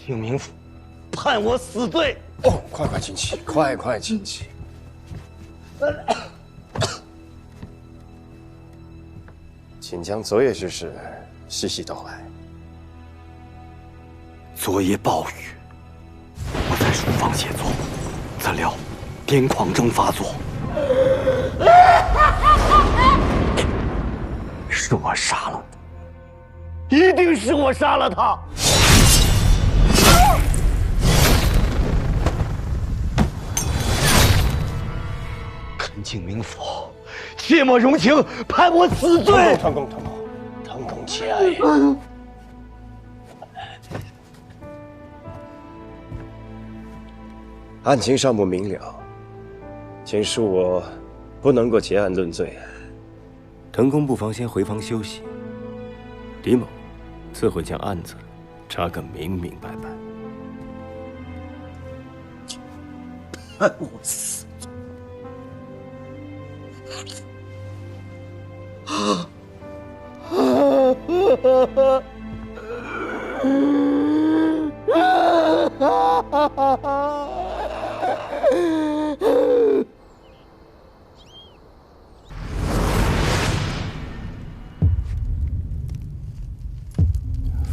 应明府判我死罪。哦，快进去，快进去。请将昨夜之事细细道来。昨夜暴雨，我在书房写作，怎料癫狂症发作，是我杀了他，一定是我杀了他。恳请明府切莫容情，判我死罪。成功，节哀。案情尚不明了，请恕我不能够结案论罪。腾公不妨先回房休息，李某自会将案子查个明明白白。判我死罪！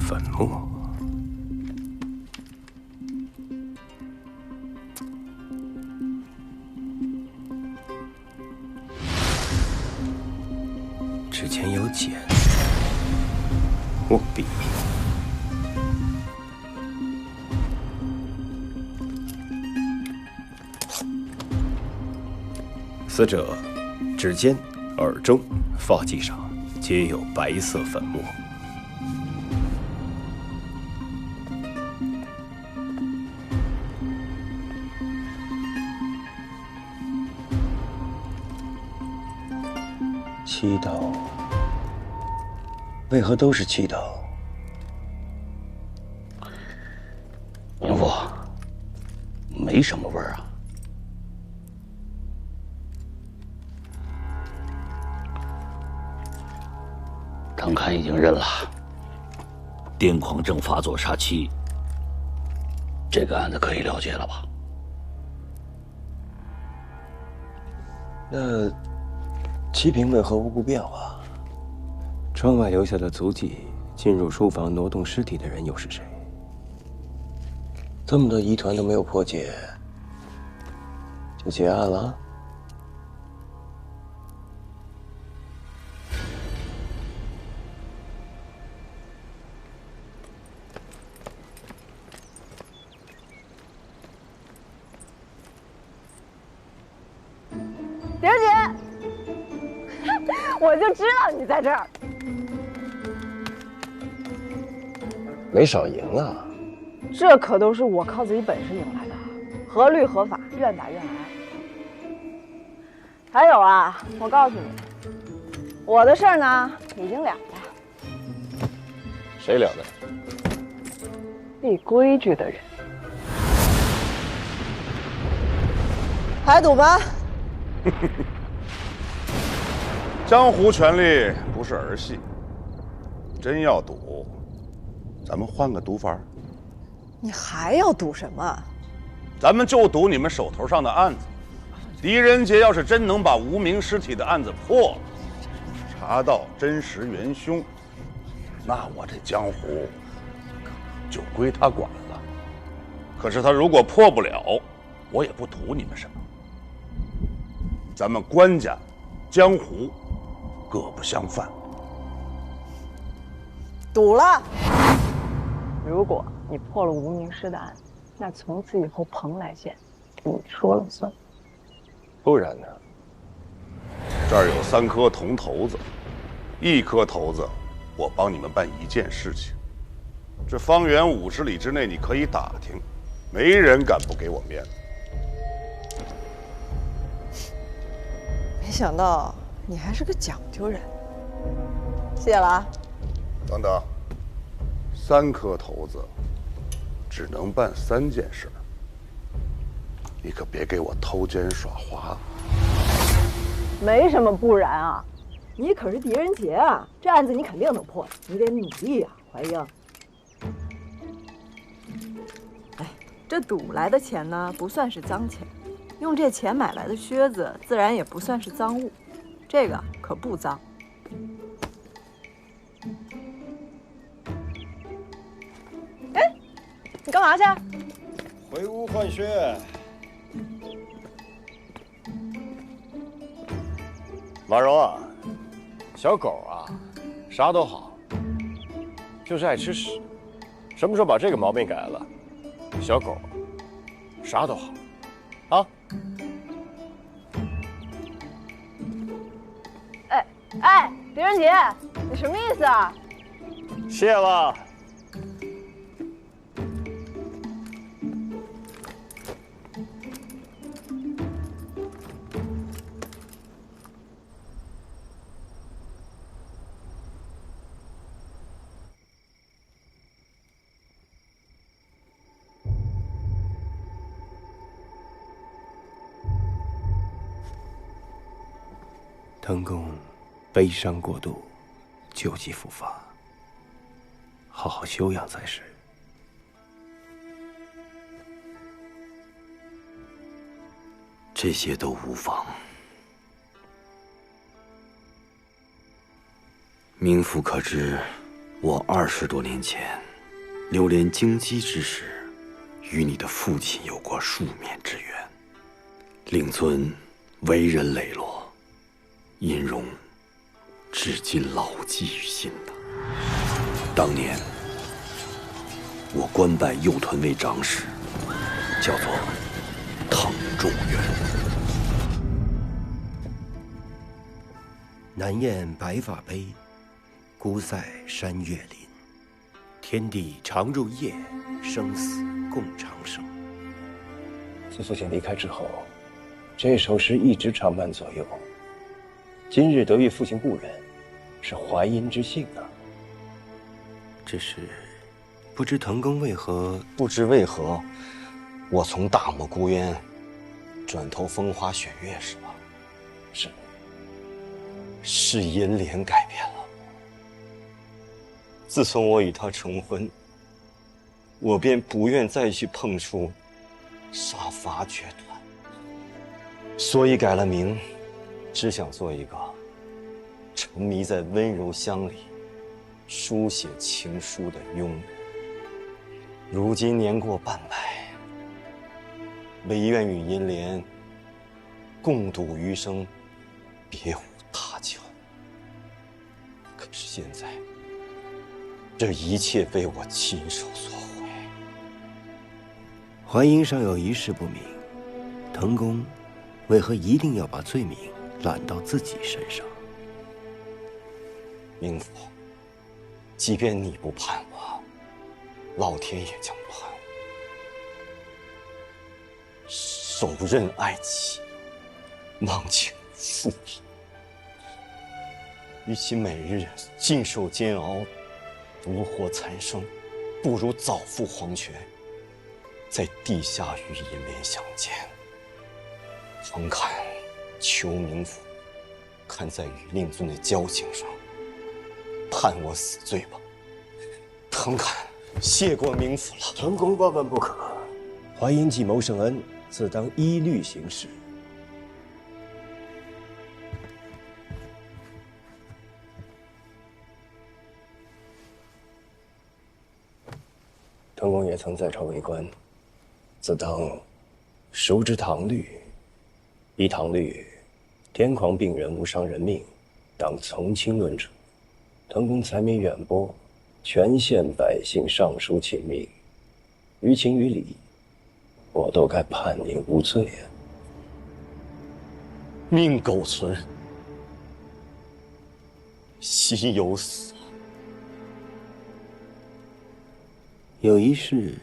粉末，之前有碱，握笔。死者指尖、耳中、发髻上皆有白色粉末。七刀，为何都是七刀？明府，没什么味儿啊。藤勘已经认了，癫狂症发作杀妻，这个案子可以了结了吧？那齐平为何无故变化？窗外留下的足迹，进入书房挪动尸体的人又是谁？这么多疑团都没有破解，就结案了？玲姐，我就知道你在这儿。没少赢啊！这可都是我靠自己本事赢来的，合律合法，愿打愿挨。还有啊，我告诉你，我的事儿呢已经了了。谁了的？立规矩的人。还赌吗？江湖权力不是儿戏，真要赌，咱们换个赌法。你还要赌什么？咱们就赌你们手头上的案子。狄仁杰要是真能把无名尸体的案子破了，查到真实元凶，那我这江湖就归他管了。可是他如果破不了，我也不图你们什么。咱们官家、江湖各不相犯。赌了。如果你破了无名尸的案子，那从此以后蓬莱县你说了算。不然呢？这儿有3颗铜头子，1颗头子我帮你们办一件事情。这方圆50里之内你可以打听，没人敢不给我面子。没想到你还是个讲究人，谢了啊。等等，3颗头子只能办3件事，你可别给我偷奸耍滑。没什么不然啊，你可是狄仁杰啊，这案子你肯定能破，你得努力啊，怀英。这赌来的钱呢，不算是脏钱，用这钱买来的靴子，自然也不算是赃物，这个可不脏。哎，你干嘛去？回屋换靴。马蓉啊，小狗啊，啥都好，就是爱吃屎。什么时候把这个毛病改了，小狗啥都好，啊？哎，狄仁杰，你什么意思啊？谢了。滕公悲伤过度，旧疾复发，好好休养才是。这些都无妨。冥府可知，我20多年前流连京畿之时，与你的父亲有过数面之缘。令尊为人磊落，殷荣至今牢记于心的。当年我官拜右屯卫长史，叫做滕仲元。南雁白发悲，孤塞山岳林。天地常入夜，生死共长生。自父亲离开之后，这首诗一直常伴左右。今日得遇父亲故人，是怀殷之幸啊。只是不知滕公为何？不知为何，我从大漠孤烟转投风花雪月是吧？是银莲改变了我。自从我与他成婚，我便不愿再去碰触杀伐决断，所以改了名，只想做一个沉迷在温柔乡里书写情书的庸人。如今年过半百，唯愿与银莲共度余生，别无他求。可是现在，这一切被我亲手所毁。淮阴尚有一事不明，滕公为何一定要把罪名揽到自己身上？冥府，即便你不判我，老天也将判我。手刃爱妻，忘情负义。与其每日尽受煎熬，独活残生，不如早赴黄泉，在地下与银莲相见。诚恳求冥府，看在与令尊的交情上，判我死罪吧。诚恳谢过冥府了。滕公万万不可，淮阴既谋圣恩，自当依律行事。滕公也曾在朝为官，自当熟知唐律。依唐律，癫狂病人无伤人命，当从轻论处。滕公才名远播，全县百姓上书请命，于情于理，我都该判您无罪啊。命苟存，心有死。有一事，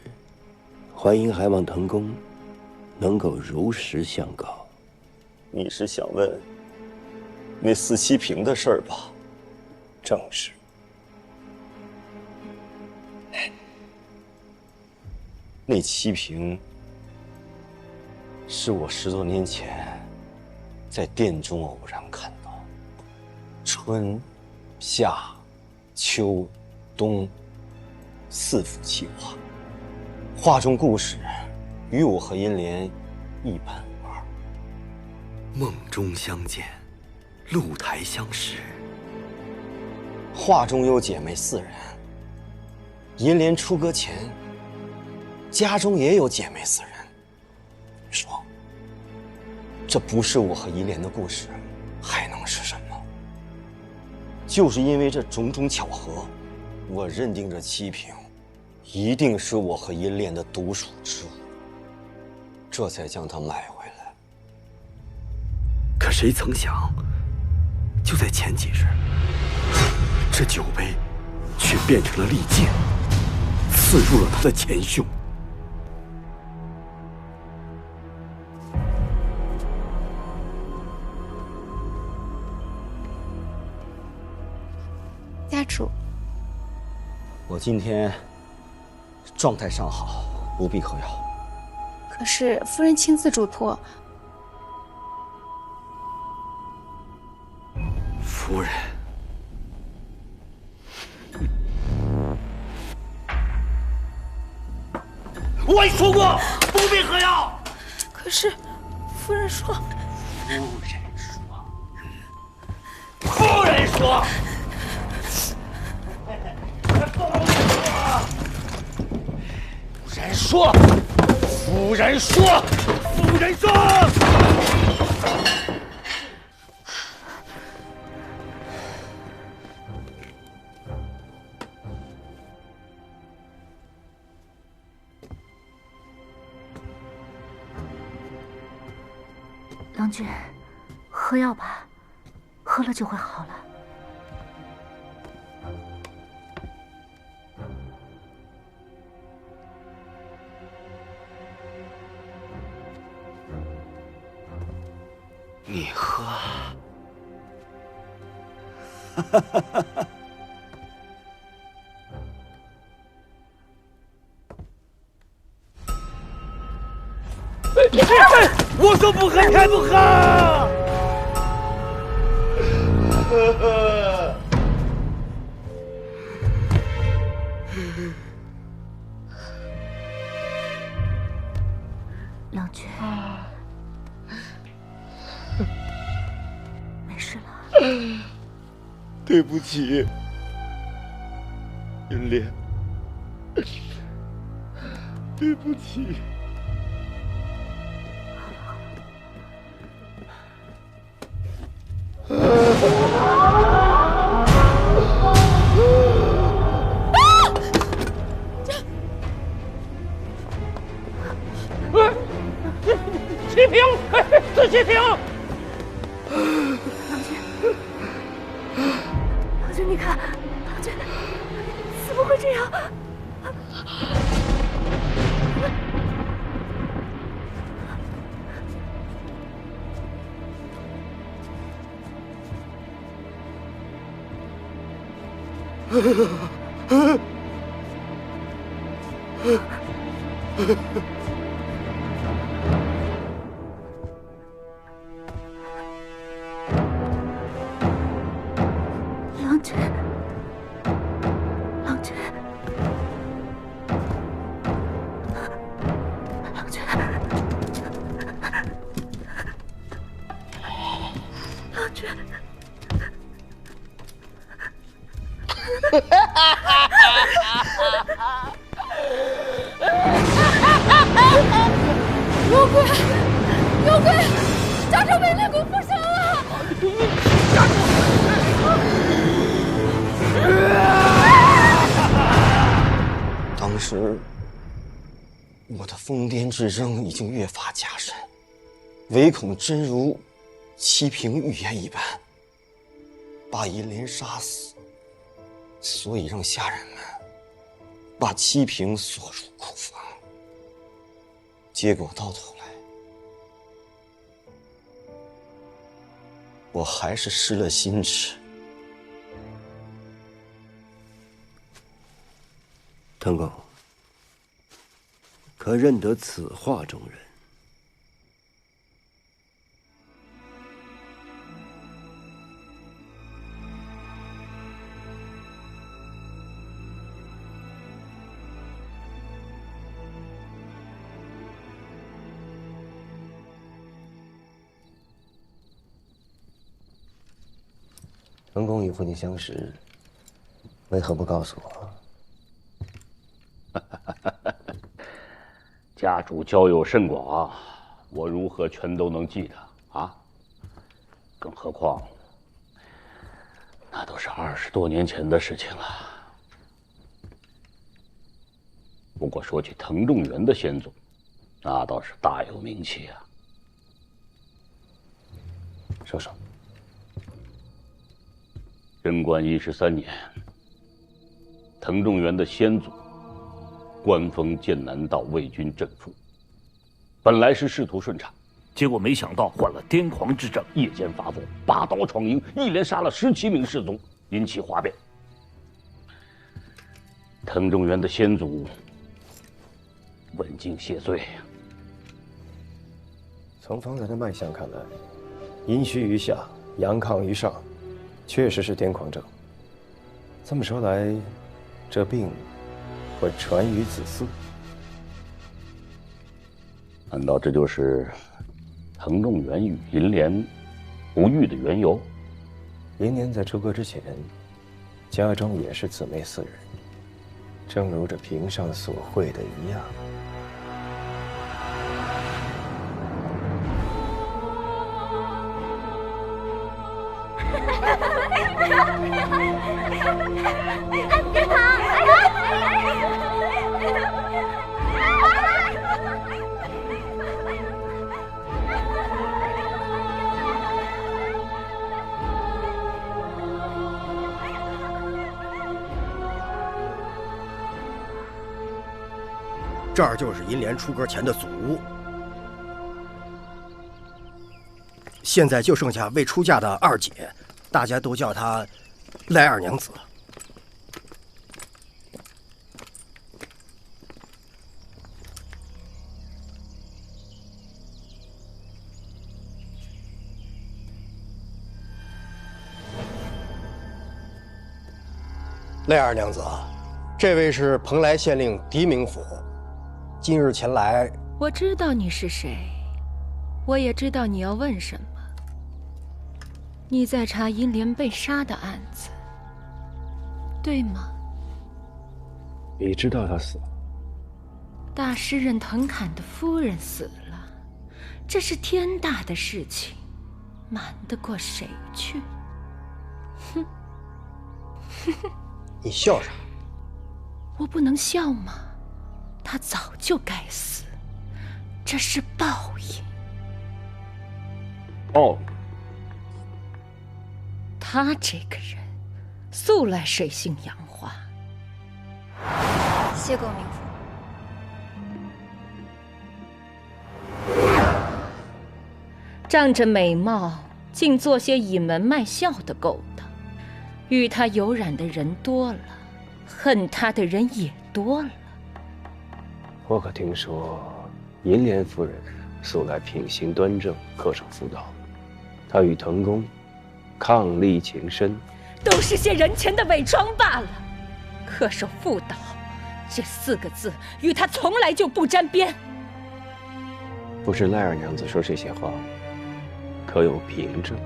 淮阴还望滕公能够如实相告。你是想问那四七平的事儿吧？正是。那七平是我10多年前在殿中偶然看到，春、夏、秋、冬4幅气画，画中故事与我和银莲一般无二。梦中相见，露台相识。画中有姐妹4人，银莲出阁前，家中也有姐妹4人。你说，这不是我和银莲的故事，还能是什么？就是因为这种种巧合，我认定这七瓶一定是我和银莲的独属之物，这才将它买回来。可谁曾想，就在前几日，这酒杯却变成了利剑，刺入了他的前胸。家主，我今天状态尚好，不必喝药。可是夫人亲自嘱托。夫人，我说过不必喝药。可是夫人说，夫人说。夫人说。郎君，喝药吧，喝了就会好了。你喝。我说不喝，你还不喝？郎君，没事了。对不起，银莲，对不起。齐平，自齐平。郎君，你看，郎君怎么会这样？郎君，郎君，郎君，郎君。有鬼！有鬼！家中被猎鬼附身了！家主！当时我的疯癫之症已经越发加深，唯恐真如齐平预言一般，把银莲杀死，所以让下人们把齐平锁入库房。结果到头来，我还是失了心智。滕公，可认得此画中人？藤公与父亲相识，为何不告诉我？家主交友甚广，我如何全都能记得啊？更何况，那都是20多年前的事情了。不过说起藤仲元的先祖，那倒是大有名气啊。说说。贞观13年，藤仲元的先祖官封剑南道魏军镇父，本来是仕途顺畅，结果没想到患了癫狂之症，夜间发作，拔刀闯营，一连杀了17名士卒，引起哗变。藤仲元的先祖问津谢罪。从方才的脉象看来，阴虚于下，阳亢于上，确实是癫狂症。这么说来，这病会传于子嗣？难道这就是藤仲元与银莲不育的缘由？银莲在出阁之前，家中也是姊妹4人，正如这屏上所绘的一样。别跑！这儿就是银莲出阁前的祖屋，现在就剩下未出嫁的二姐，大家都叫她赖二娘子。赖二娘子，这位是蓬莱县令狄明府，今日前来。我知道你是谁，我也知道你要问什么。你在查银莲被杀的案子，对吗？你知道他死了？大诗人藤侃的夫人死了，这是天大的事情，瞒得过谁去？哼！你笑啥？我不能笑吗？他早就该死，这是报应。哦，他这个人素来水性杨花。谢过明府。仗着美貌，竟做些隐门卖笑的勾当，与他有染的人多了，恨他的人也多了。我可听说，银莲夫人素来品行端正，恪守妇道。她与藤公伉俪情深，都是些人前的伪装罢了。恪守妇道这4个字，与他从来就不沾边。不是赖二娘子说这些话，可有凭证？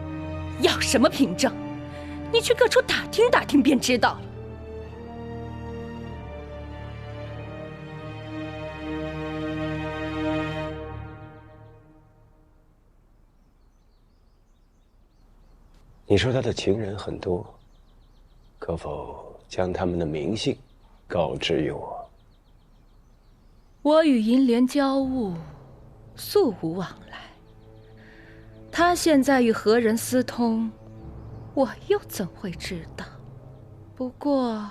要什么凭证？你去各处打听打听便知道了。你说他的情人很多，可否将他们的名姓告知于我？我与银莲交恶，素无往来。他现在与何人私通，我又怎会知道？不过，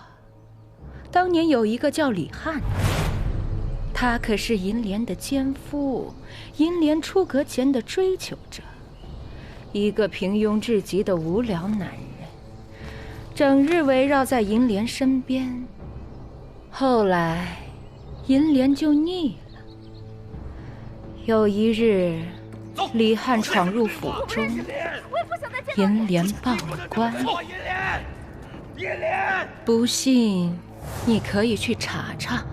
当年有一个叫李翰的，他可是银莲的奸夫，银莲出阁前的追求者。一个平庸至极的无聊男人，整日围绕在银莲身边。后来，银莲就腻了。有一日，李翰闯入府中，银莲报了官。不信，你可以去查查。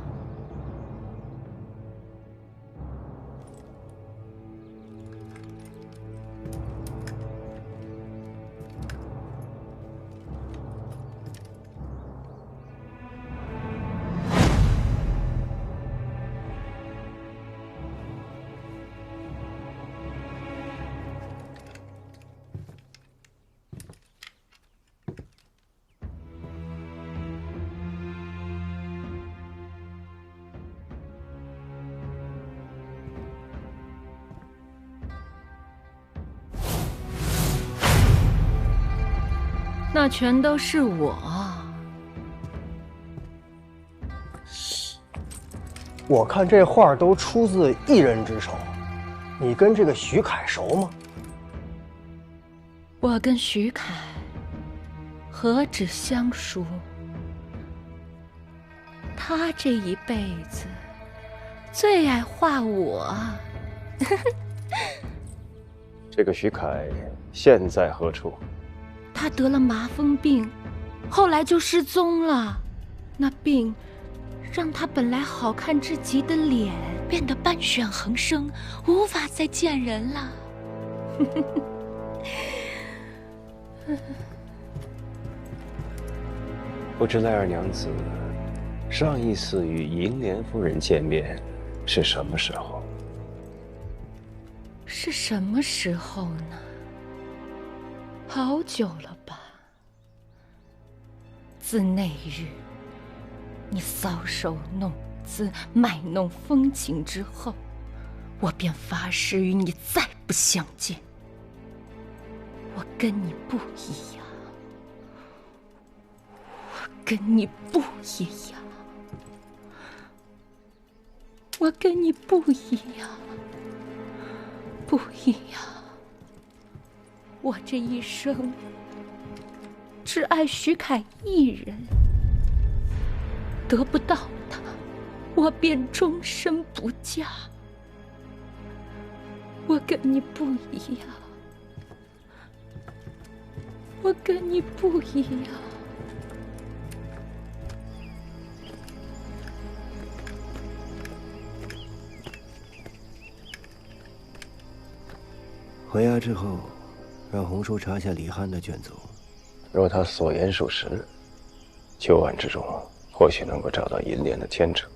那全都是我。我看这画都出自一人之手，你跟这个徐凯熟吗？我跟徐凯何止相熟，他这一辈子最爱画我。这个徐凯现在何处？他得了麻风病，后来就失踪了。那病让他本来好看至极的脸变得斑旋横生，无法再见人了。不知赖二娘子上一次与银莲夫人见面是什么时候？是什么时候呢？好久了吧。自那日你搔首弄姿、卖弄风情之后，我便发誓与你再不相见。我跟你不一样，我跟你不一样，我跟你不一样，不一样。我这一生只爱徐凯一人，得不到他，我便终身不嫁。我跟你不一样，我跟你不一样。回衙之后，让红叔查下李翰的卷宗。若他所言属实，旧案之中或许能够找到银莲的牵扯。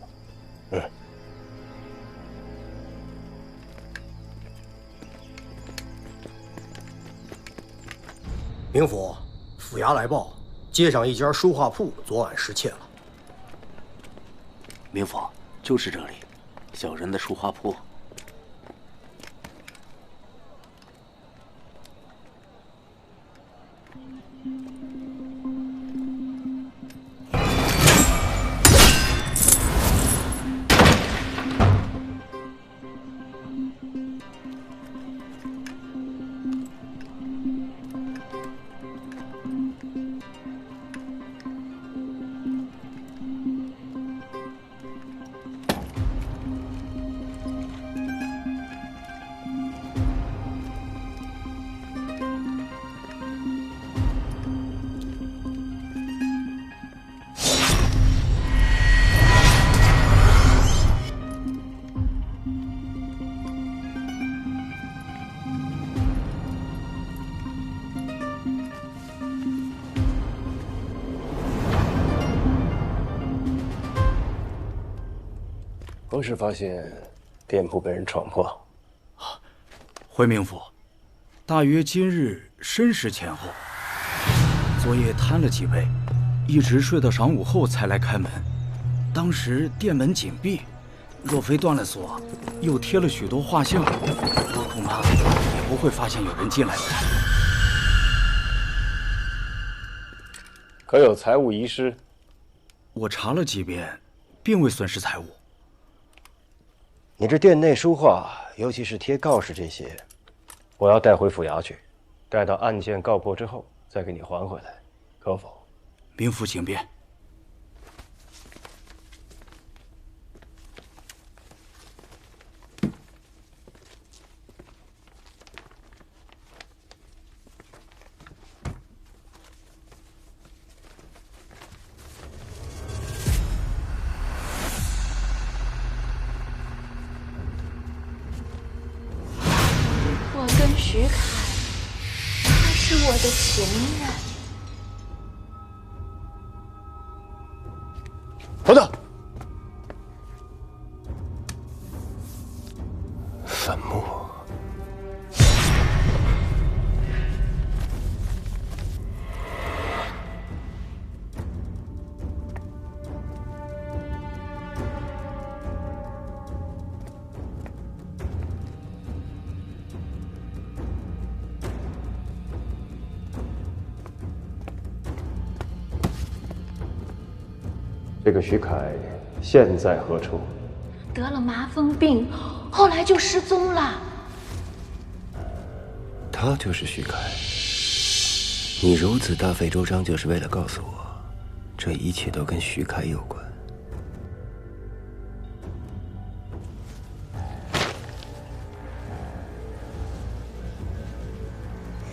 明府，府衙来报，街上一家书画铺昨晚失窃了。明府，就是这里，小人的书画铺。何时发现店铺被人闯破？回明府，大约今日申时前后。昨夜贪了几杯，一直睡到晌午后才来开门。当时店门紧闭，若非断了锁，又贴了许多画像，恐怕也不会发现有人进来的。可有财物遗失？我查了几遍，并未损失财物。你这店内书画，尤其是贴告示这些，我要带回府衙去，待到案件告破之后再给你还回来，可否？明府请便。徐凯，他是我的情人。等等，坟墓。这个徐凯现在何处？得了麻风病，后来就失踪了。他就是徐凯。你如此大费周章，就是为了告诉我，这一切都跟徐凯有关。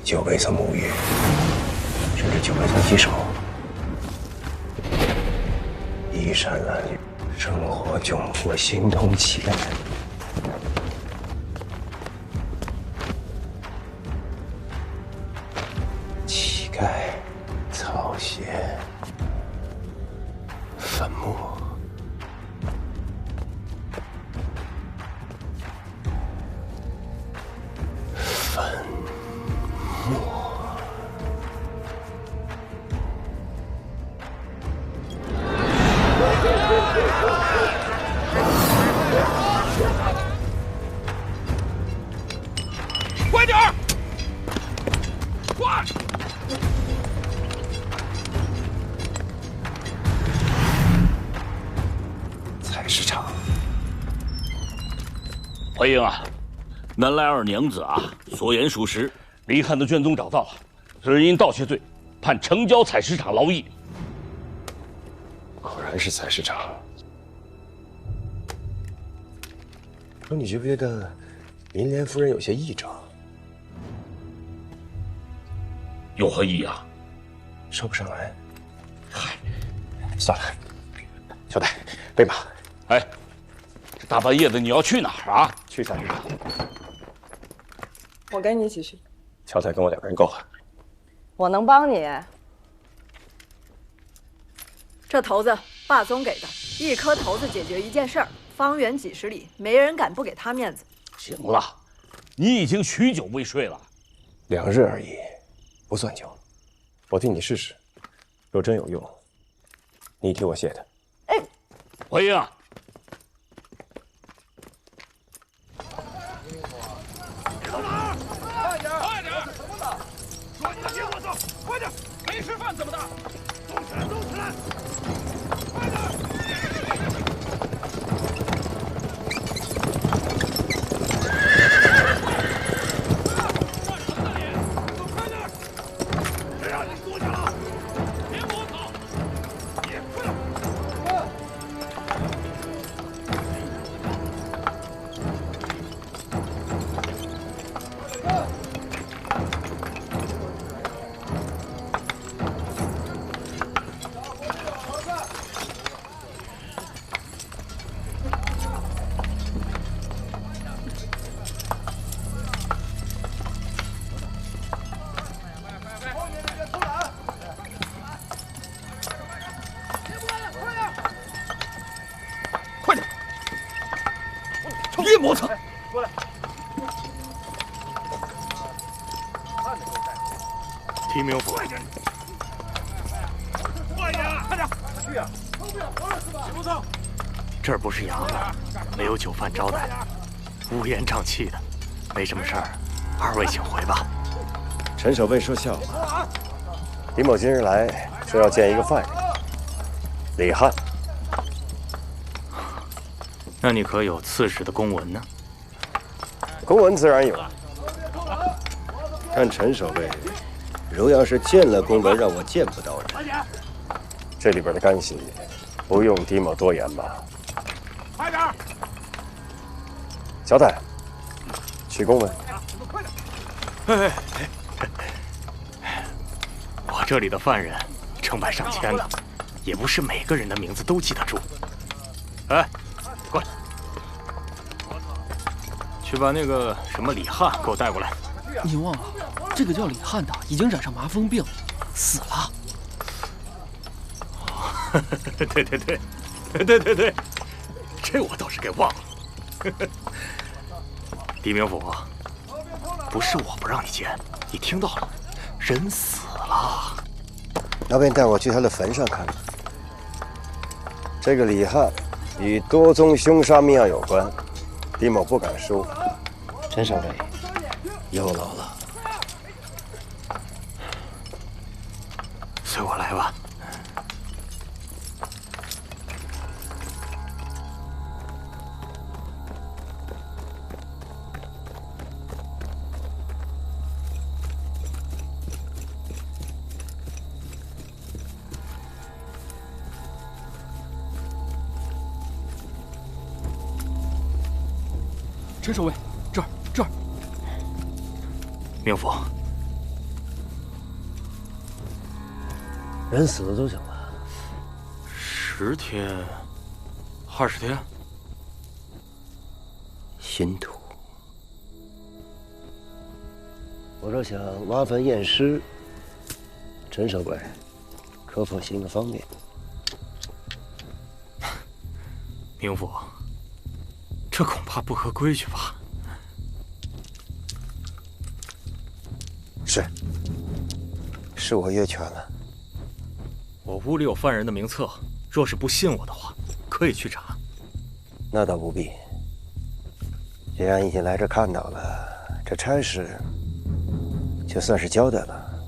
就未曾沐浴，甚至就未曾洗手，衣衫褴褛，生活窘迫，形同乞丐。乞丐，草鞋，坟墓。快点儿！快！菜市场。回应啊，南来二娘子啊，所言属实，李汉的卷宗找到了，此人因盗窃罪，判城郊采石场劳役。果然是采石场。说你觉不觉得林莲夫人有些异状？有何异样？说不上来。嗨，算了，小戴，备马。哎，这大半夜的你要去哪儿啊？去采石场。我跟你一起去。乔太跟我2个人够了。我能帮你。这骰子霸宗给的，一颗骰子解决一件事儿，方圆几十里没人敢不给他面子。行了，你已经许久未睡了。 2日而已，不算久。我替你试试，若真有用，你替我谢他。哎，回应。走哪儿？快点！快点！什么呢？说你的给我走，快点！没吃饭怎么的？动起来，动起来！快点！ 别磨蹭！过来。提名府。快点！快点！快点！去呀！偷不了活了是吧？不走。这儿不是衙门，没有酒饭招待，乌烟瘴气的，没什么事儿，2位请回吧。陈守卫说笑了。李某今日来说要见一个犯人，李汉。 那你可有刺史的公文呢？公文自然有。看陈守卫，如要是见了公文，让我见不到人，这里边的干系，不用狄某多言吧？快点！小戴，取公文。哎，我这里的犯人成百上千的，也不是每个人的名字都记得住。哎。 过来，去把那个什么李汉给我带过来。你忘了，这个叫李汉的已经染上麻风病，死了。对，这我倒是给忘了。狄明府，不是我不让你见，你听到了，人死了。要不你带我去他的坟上看看。这个李汉。 与多宗凶杀命案有关，狄某不敢疏忽。陈守卫，有劳了。随我来吧。陈守卫，这儿。明府，人死了多久了10天、20天。新土。我若想挖坟验尸，陈守卫可否行个方便？明府，这恐怕不合规矩吧？是我越权了。我屋里有犯人的名册，若是不信我的话，可以去查。那倒不必。既然已经来这看到了，这差事就算是交代了。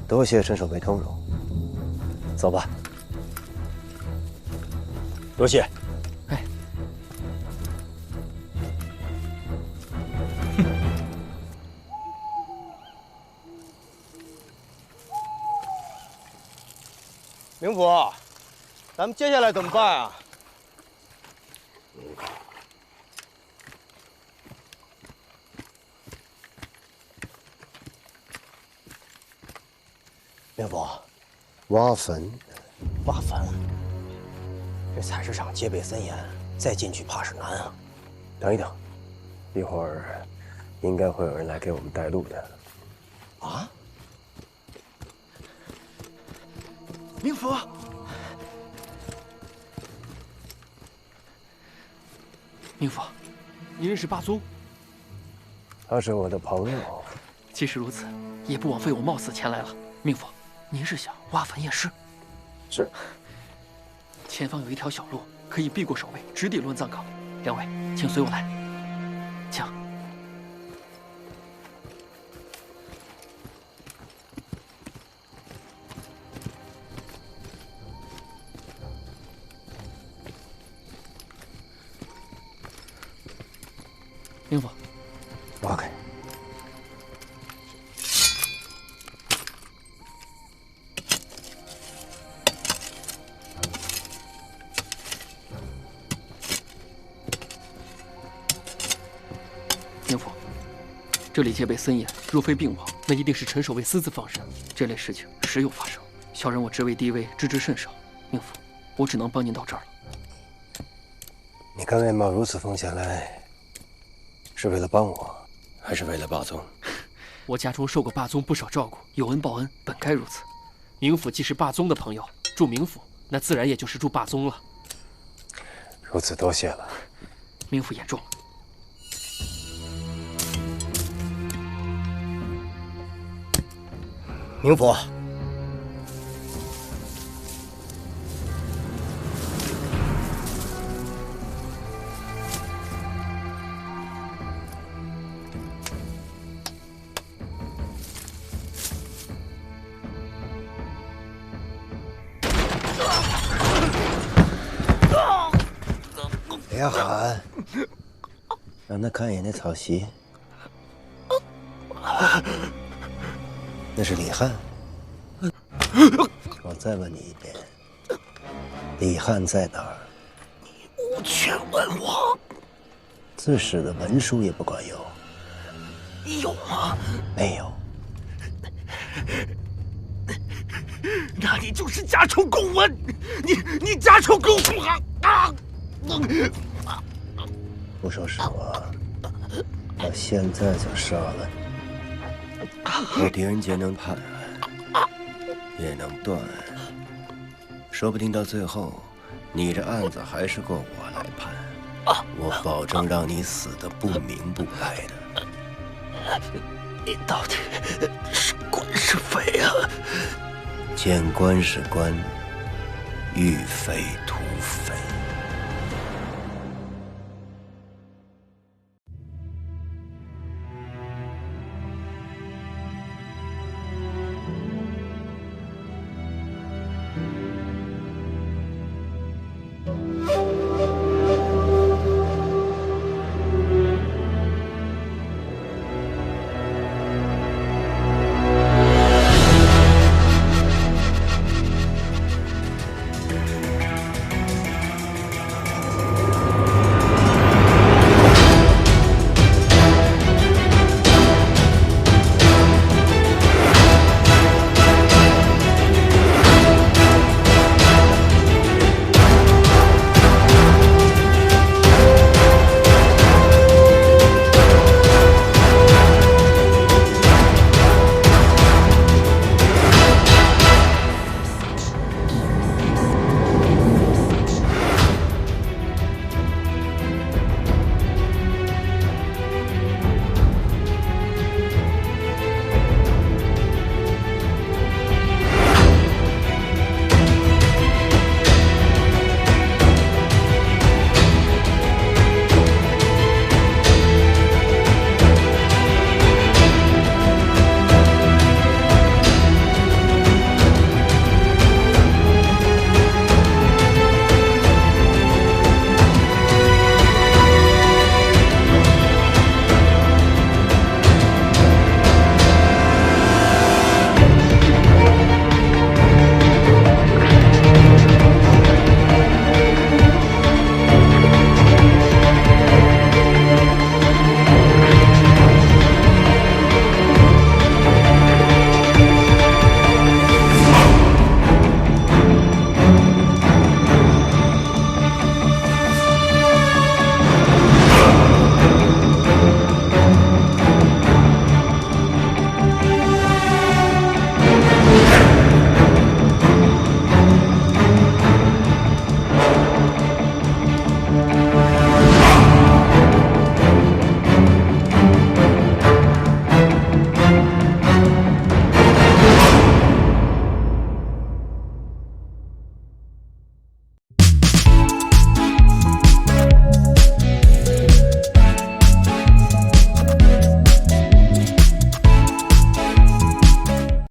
多谢陈守卫通融，走吧。多谢。明府，咱们接下来怎么办啊？明府，挖坟，挖坟，这采石场戒备森严，再进去怕是难啊。等一等，一会儿应该会有人来给我们带路的。啊？明府，明府，你认识霸宗？他是我的朋友。即使如此，也不枉费我冒死前来了。明府，您是想挖坟验尸？是。前方有一条小路，可以避过守卫，直抵乱葬岗。两位，请随我来。请。明府，挖开。明府，这里戒备森严，若非病亡，那一定是陈守卫私自放生。这类事情时有发生，小人我职位低微，知之甚少。明府，我只能帮您到这儿了。你敢冒如此风险来？是为了帮我，还是为了霸宗？我家中受过霸宗不少照顾，有恩报恩，本该如此。明府既是霸宗的朋友，住明府，那自然也就是住霸宗了。如此多谢了。明府言重了。明府，别喊，让他看一眼那草席。那是李翰。我再问你一遍，李翰在哪儿？无权问我。自使的文书也不管用。有吗？没有。那你就是家仇共文，你家仇共啊！不说实话，我现在就杀了你。我狄仁杰能判案，也能断案，说不定到最后，你这案子还是够我来判。我保证让你死得不明不白的。你到底是官是匪啊？见官是官，遇匪屠匪。